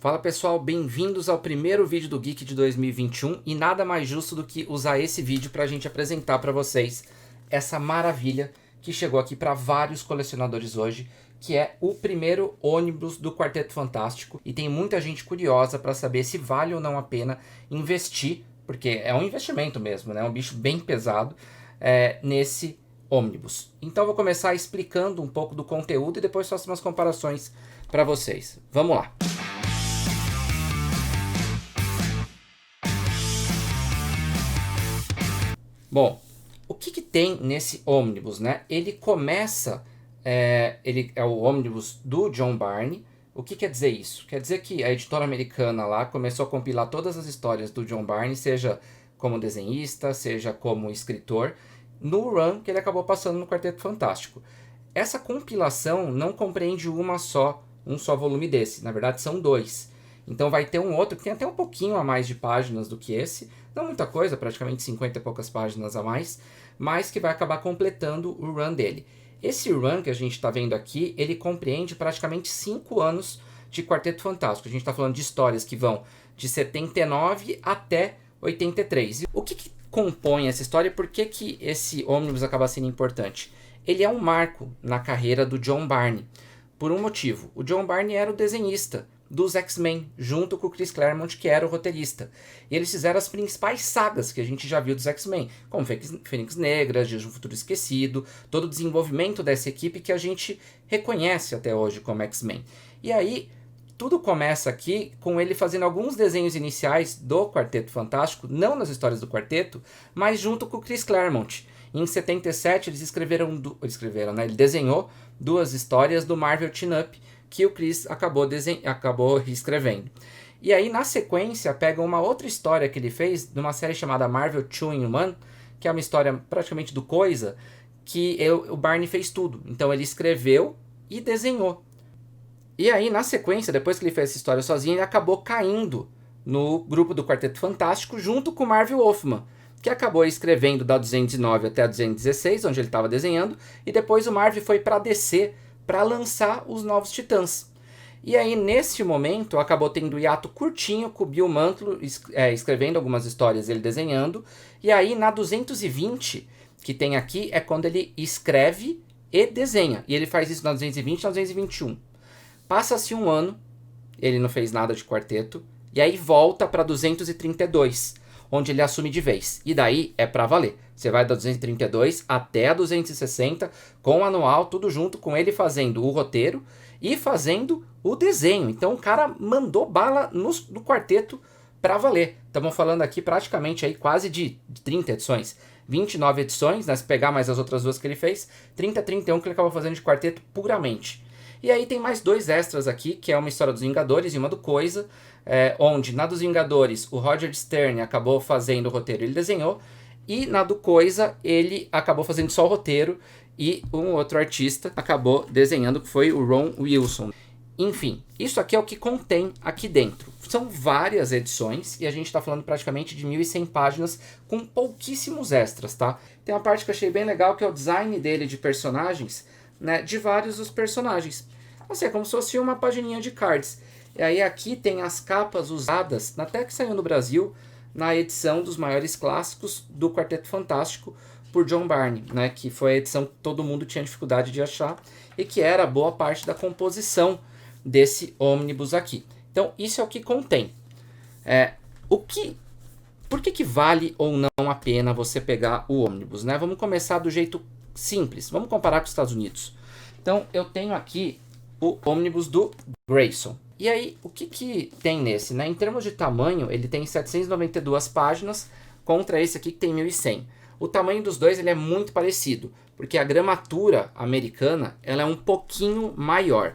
Fala pessoal, bem-vindos ao primeiro vídeo do Geek de 2021 e nada mais justo do que usar esse vídeo para a gente apresentar para vocês essa maravilha que chegou aqui para vários colecionadores hoje, que é o primeiro ônibus do Quarteto Fantástico, e tem muita gente curiosa para saber se vale ou não a pena investir, porque é um investimento mesmo, né? É um bicho bem pesado nesse ônibus. Então eu vou começar explicando um pouco do conteúdo e depois faço umas comparações para vocês. Vamos lá! Bom, o que tem nesse ônibus, né? Ele começa, ele é o ônibus do John Byrne. O que quer dizer isso? Quer dizer que a editora americana lá começou a compilar todas as histórias do John Byrne, seja como desenhista, seja como escritor, no run que ele acabou passando no Quarteto Fantástico. Essa compilação não compreende um só volume desse, na verdade são dois. Então vai ter um outro que tem até um pouquinho a mais de páginas do que esse, não muita coisa, praticamente 50 e poucas páginas a mais, mas que vai acabar completando o run dele. Esse run que a gente está vendo aqui, ele compreende praticamente 5 anos de Quarteto Fantástico. A gente está falando de histórias que vão de 79 até 83. O que compõe essa história e por que esse ônibus acaba sendo importante? Ele é um marco na carreira do John Byrne, por um motivo. O John Byrne era o desenhista dos X-Men, junto com o Chris Claremont, que era o roteirista. E eles fizeram as principais sagas que a gente já viu dos X-Men, como Fênix Negra, Dias de um Futuro Esquecido, todo o desenvolvimento dessa equipe que a gente reconhece até hoje como X-Men. E aí, tudo começa aqui com ele fazendo alguns desenhos iniciais do Quarteto Fantástico, não nas histórias do quarteto, mas junto com o Chris Claremont. Em 77, ele desenhou duas histórias do Marvel Team Up, que o Chris acabou reescrevendo. E aí, na sequência, pega uma outra história que ele fez, de uma série chamada Marvel 2-in-1, que é uma história praticamente do Coisa, que o Byrne fez tudo. Então ele escreveu e desenhou. E aí, na sequência, depois que ele fez essa história sozinho, ele acabou caindo no grupo do Quarteto Fantástico, junto com o Marvel Wolfman, que acabou escrevendo da 209 até a 216, onde ele estava desenhando, e depois o Marvel foi para DC, para lançar os Novos Titãs. E aí, nesse momento, acabou tendo um hiato curtinho com o Bill Mantlo escrevendo algumas histórias, ele desenhando. E aí, na 220, que tem aqui, é quando ele escreve e desenha. E ele faz isso na 220 e na 221. Passa-se um ano, ele não fez nada de quarteto, e aí volta para 232, onde ele assume de vez. E daí é para valer. Você vai da 232 até a 260, com o anual, tudo junto, com ele fazendo o roteiro e fazendo o desenho. Então o cara mandou bala no quarteto para valer. Estamos falando aqui praticamente aí quase de 30 edições. 29 edições, né, se pegar mais as outras duas que ele fez, 30, 31 que ele acabou fazendo de quarteto puramente. E aí tem mais dois extras aqui, que é uma história dos Vingadores e uma do Coisa, onde na dos Vingadores o Roger Stern acabou fazendo o roteiro, ele desenhou, e na do Coisa ele acabou fazendo só o roteiro e um outro artista acabou desenhando, que foi o Ron Wilson. Enfim, isso aqui é o que contém aqui dentro. São várias edições e a gente está falando praticamente de 1.100 páginas com pouquíssimos extras, tá? Tem uma parte que eu achei bem legal, que é o design dele de personagens, né, de vários dos personagens. Assim, é como se fosse uma pagininha de cards. E aí aqui tem as capas usadas, até que saiu no Brasil, na edição dos maiores clássicos do Quarteto Fantástico por John Byrne, né, que foi a edição que todo mundo tinha dificuldade de achar e que era boa parte da composição desse ônibus aqui. Então isso é o que contém. Por que vale ou não a pena você pegar o ônibus, né? Vamos começar do jeito simples. Vamos comparar com os Estados Unidos. Então eu tenho aqui o ônibus do Grayson. E aí, o que tem nesse, né? Em termos de tamanho, ele tem 792 páginas contra esse aqui que tem 1.100. O tamanho dos dois ele é muito parecido, porque a gramatura americana ela é um pouquinho maior.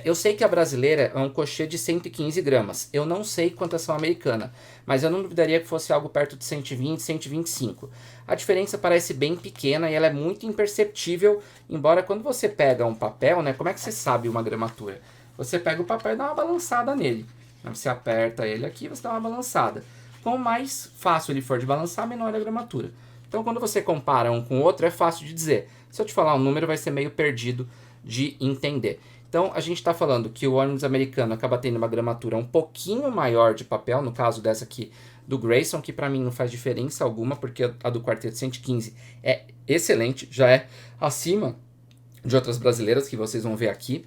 Eu sei que a brasileira é um cochê de 115 gramas. Eu não sei quanto é a americana, mas eu não duvidaria que fosse algo perto de 120, 125. A diferença parece bem pequena e ela é muito imperceptível, embora quando você pega um papel, né, como é que você sabe uma gramatura? Você pega o papel e dá uma balançada nele. Você aperta ele aqui e você dá uma balançada. Quanto mais fácil ele for de balançar, menor é a gramatura. Então quando você compara um com o outro, é fácil de dizer. Se eu te falar um número, vai ser meio perdido de entender. Então Então a gente está falando que o ônibus americano acaba tendo uma gramatura um pouquinho maior de papel, no caso dessa aqui do Grayson, que para mim não faz diferença alguma, porque a do Quarteto 115 é excelente, já é acima de outras brasileiras que vocês vão ver aqui.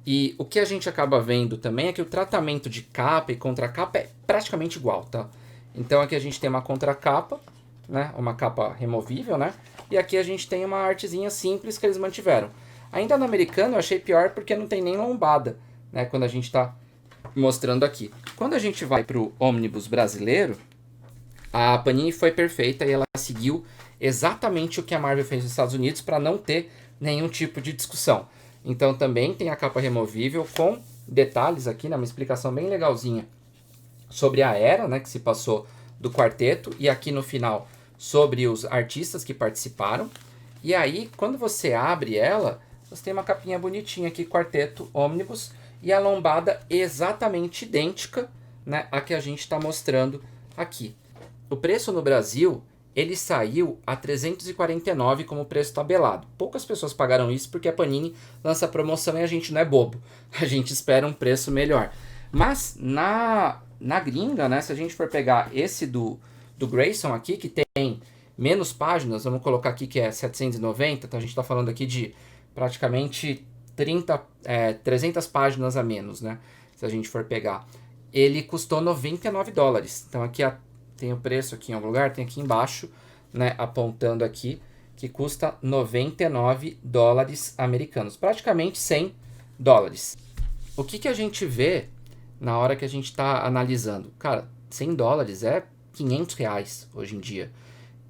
E o que a gente acaba vendo também é que o tratamento de capa e contracapa é praticamente igual, tá? Então aqui a gente tem uma contracapa, né? Uma capa removível, né? E aqui a gente tem uma artezinha simples que eles mantiveram. Ainda no americano eu achei pior porque não tem nem lombada, né? Quando a gente está mostrando aqui. Quando a gente vai para o ônibus brasileiro, a Panini foi perfeita e ela seguiu exatamente o que a Marvel fez nos Estados Unidos para não ter nenhum tipo de discussão. Então também tem a capa removível com detalhes aqui, né? Uma explicação bem legalzinha sobre a era, né, que se passou do quarteto, e aqui no final sobre os artistas que participaram. E aí, quando você abre ela, você tem uma capinha bonitinha aqui, Quarteto Omnibus, e a lombada exatamente idêntica, né, a que a gente está mostrando aqui. O preço no Brasil, ele saiu a R$ 349 como preço tabelado. Poucas pessoas pagaram isso porque a Panini lança promoção e a gente não é bobo. A gente espera um preço melhor. Mas na gringa, né, se a gente for pegar esse do Grayson aqui, que tem menos páginas, vamos colocar aqui que é 790, então a gente está falando aqui de praticamente 300 páginas a menos, né, se a gente for pegar. Ele custou $99. Então aqui tem o preço aqui em algum lugar, tem aqui embaixo, né, apontando aqui, que custa $99 americanos, praticamente $100. O que a gente vê na hora que a gente está analisando? Cara, $100 é R$ 500 hoje em dia,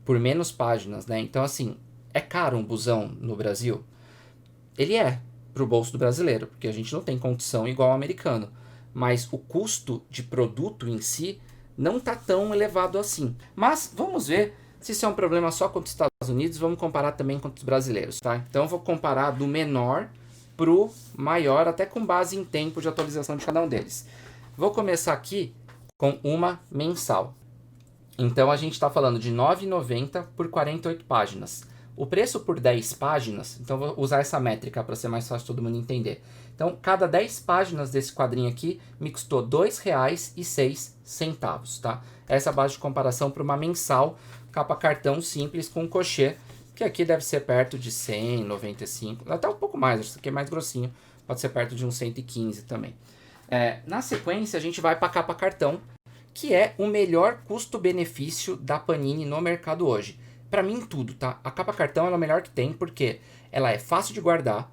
por menos páginas, né? Então, assim, é caro um busão no Brasil? Ele é, pro bolso do brasileiro, porque a gente não tem condição igual ao americano. Mas o custo de produto em si não tá tão elevado assim. Mas vamos ver se isso é um problema só contra os Estados Unidos, vamos comparar também contra os brasileiros, tá? Então eu vou comparar do menor pro maior, até com base em tempo de atualização de cada um deles. Vou começar aqui com uma mensal. Então a gente está falando de R$ 9,90 por 48 páginas. O preço por 10 páginas, então vou usar essa métrica para ser mais fácil todo mundo entender. Então, cada 10 páginas desse quadrinho aqui me custou R$ 2,06, tá? Essa é a base de comparação para uma mensal, capa cartão simples com cochê, que aqui deve ser perto de 100, 95, até um pouco mais, isso aqui é mais grossinho, pode ser perto de uns 115 também. Na sequência, a gente vai para a capa cartão, que é o melhor custo-benefício da Panini no mercado hoje. Para mim, tudo, tá? A capa cartão ela é o melhor que tem, porque ela é fácil de guardar,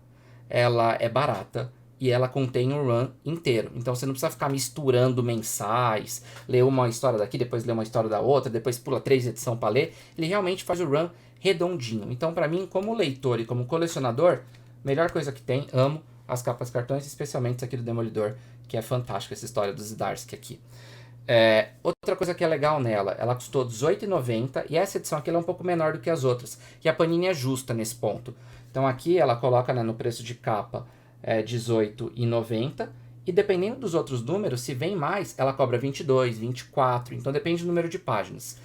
ela é barata e ela contém um run inteiro. Então você não precisa ficar misturando mensais, ler uma história daqui, depois ler uma história da outra, depois pula 3 edições para ler. Ele realmente faz o run redondinho. Então, para mim, como leitor e como colecionador, melhor coisa que tem, amo as capas cartões, especialmente essa aqui do Demolidor, que é fantástica essa história dos Zdarsky aqui. Outra coisa que é legal nela, ela custou R$18,90 e essa edição aqui ela é um pouco menor do que as outras. E a Panini é justa nesse ponto. Então aqui ela coloca, né, no preço de capa R$18,90 e dependendo dos outros números, se vem mais, ela cobra 22, 24, então depende do número de páginas.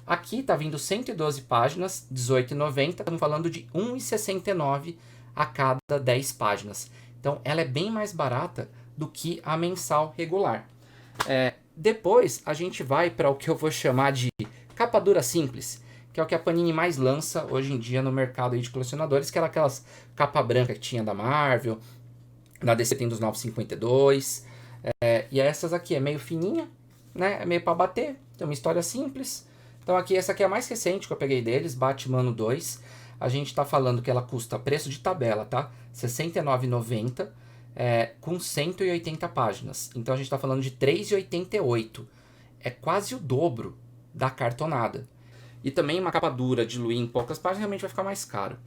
Aqui tá vindo 112 páginas, R$18,90, estamos falando de R$1,69 a cada 10 páginas. Então ela é bem mais barata do que a mensal regular. Depois a gente vai para o que eu vou chamar de capa dura simples, que é o que a Panini mais lança hoje em dia no mercado aí de colecionadores, que era aquelas capa branca que tinha da Marvel, na DC tem dos 952, e essas aqui é meio fininha, né? É meio para bater, tem uma história simples. Então aqui essa aqui é a mais recente que eu peguei deles, Batman 2. A gente está falando que ela custa preço de tabela, tá? R$ 69,90. Com 180 páginas. Então a gente está falando de R$ 3,88. É quase o dobro da cartonada. E também uma capa dura de Louis em poucas páginas realmente vai ficar mais caro.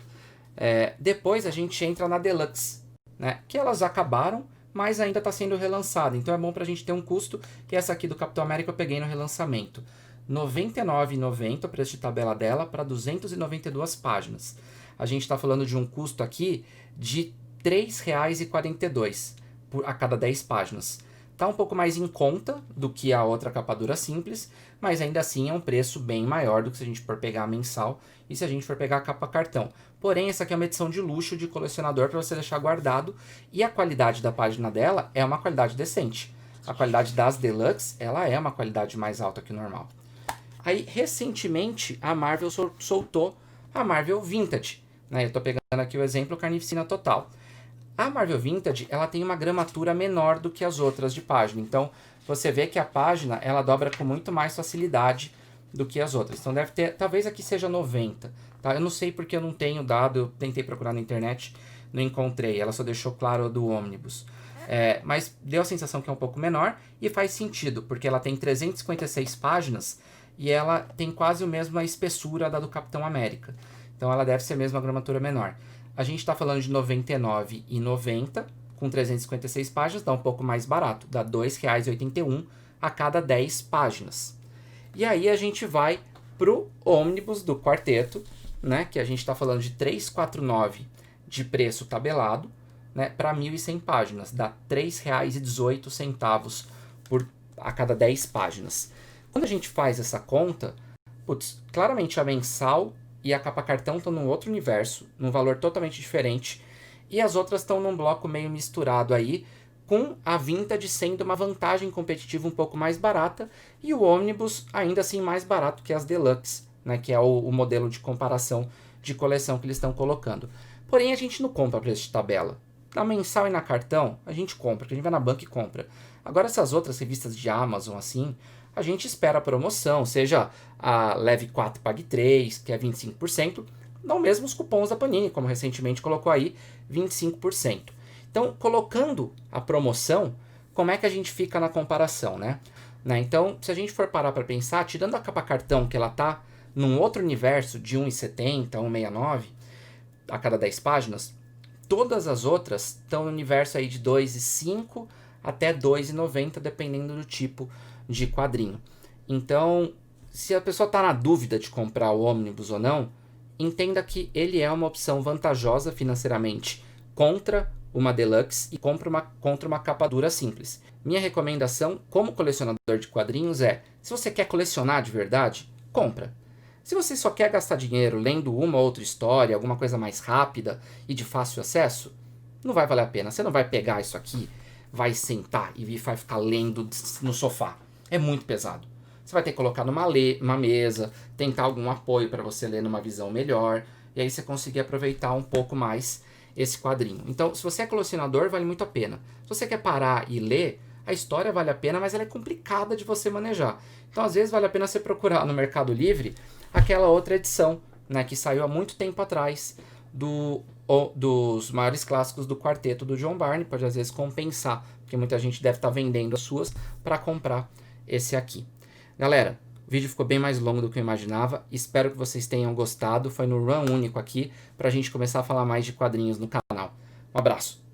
Depois a gente entra na Deluxe, né? Que elas acabaram, mas ainda está sendo relançada. Então é bom para a gente ter um custo, que essa aqui do Capitão América eu peguei no relançamento. R$ 99,90 o preço de tabela dela para 292 páginas. A gente está falando de um custo aqui de R$ 3,42 a cada 10 páginas. tá um pouco mais em conta do que a outra capa dura simples, mas ainda assim é um preço bem maior do que se a gente for pegar a mensal e se a gente for pegar a capa cartão. Porém, essa aqui é uma edição de luxo de colecionador para você deixar guardado, e a qualidade da página dela é uma qualidade decente. A qualidade das Deluxe, ela é uma qualidade mais alta que o normal. Aí, recentemente, a Marvel soltou a Marvel Vintage, né? Eu estou pegando aqui o exemplo Carnificina Total. A Marvel Vintage, ela tem uma gramatura menor do que as outras de página. Então, você vê que a página, ela dobra com muito mais facilidade do que as outras. Então, deve ter, talvez aqui seja 90, tá? Eu não sei porque eu não tenho dado, eu tentei procurar na internet, não encontrei. Ela só deixou claro do ônibus. Mas deu a sensação que é um pouco menor e faz sentido, porque ela tem 356 páginas e ela tem quase a mesma espessura da do Capitão América. Então, ela deve ser mesmo a gramatura menor. A gente está falando de R$ 99,90, com 356 páginas, dá um pouco mais barato, dá R$ 2,81 a cada 10 páginas. E aí a gente vai pro ônibus do quarteto, né, que a gente está falando de R$ 349 de preço tabelado, né, para 1.100 páginas, dá R$ 3,18 a cada 10 páginas. Quando a gente faz essa conta, putz, claramente a mensal e a capa cartão estão num outro universo, num valor totalmente diferente, e as outras estão num bloco meio misturado aí, com a Vintage sendo uma vantagem competitiva um pouco mais barata, e o ônibus ainda assim mais barato que as Deluxe, né, que é o modelo de comparação de coleção que eles estão colocando. Porém, a gente não compra preço de tabela. Na mensal e na cartão, a gente compra, porque a gente vai na banca e compra. Agora, essas outras revistas de Amazon, assim, a gente espera a promoção, seja a Leve 4 Pague 3, que é 25%, não mesmo os cupons da Panini, como recentemente colocou aí, 25%. Então, colocando a promoção, como é que a gente fica na comparação, né? Então, se a gente for parar para pensar, tirando a capa cartão, que ela tá num outro universo de 1,70, 1,69 a cada 10 páginas, todas as outras estão no universo aí de 2,5 até 2,90, dependendo do tipo de quadrinho. Então, se a pessoa está na dúvida de comprar o ônibus ou não, entenda que ele é uma opção vantajosa financeiramente contra uma Deluxe e contra uma capa dura simples. Minha recomendação como colecionador de quadrinhos é, se você quer colecionar de verdade, compra. Se você só quer gastar dinheiro lendo uma ou outra história, alguma coisa mais rápida e de fácil acesso, não vai valer a pena. Você não vai pegar isso aqui, vai sentar e vai ficar lendo no sofá. É muito pesado. Você vai ter que colocar numa mesa, tentar algum apoio para você ler numa visão melhor, e aí você conseguir aproveitar um pouco mais esse quadrinho. Então, se você é colecionador, vale muito a pena. Se você quer parar e ler, a história vale a pena, mas ela é complicada de você manejar. Então, às vezes, vale a pena você procurar no Mercado Livre aquela outra edição, né, que saiu há muito tempo atrás dos maiores clássicos do quarteto do John Barney. Pode, às vezes, compensar, porque muita gente deve estar vendendo as suas para comprar esse aqui. Galera, o vídeo ficou bem mais longo do que eu imaginava. Espero que vocês tenham gostado. Foi no run único aqui, para a gente começar a falar mais de quadrinhos no canal. Um abraço!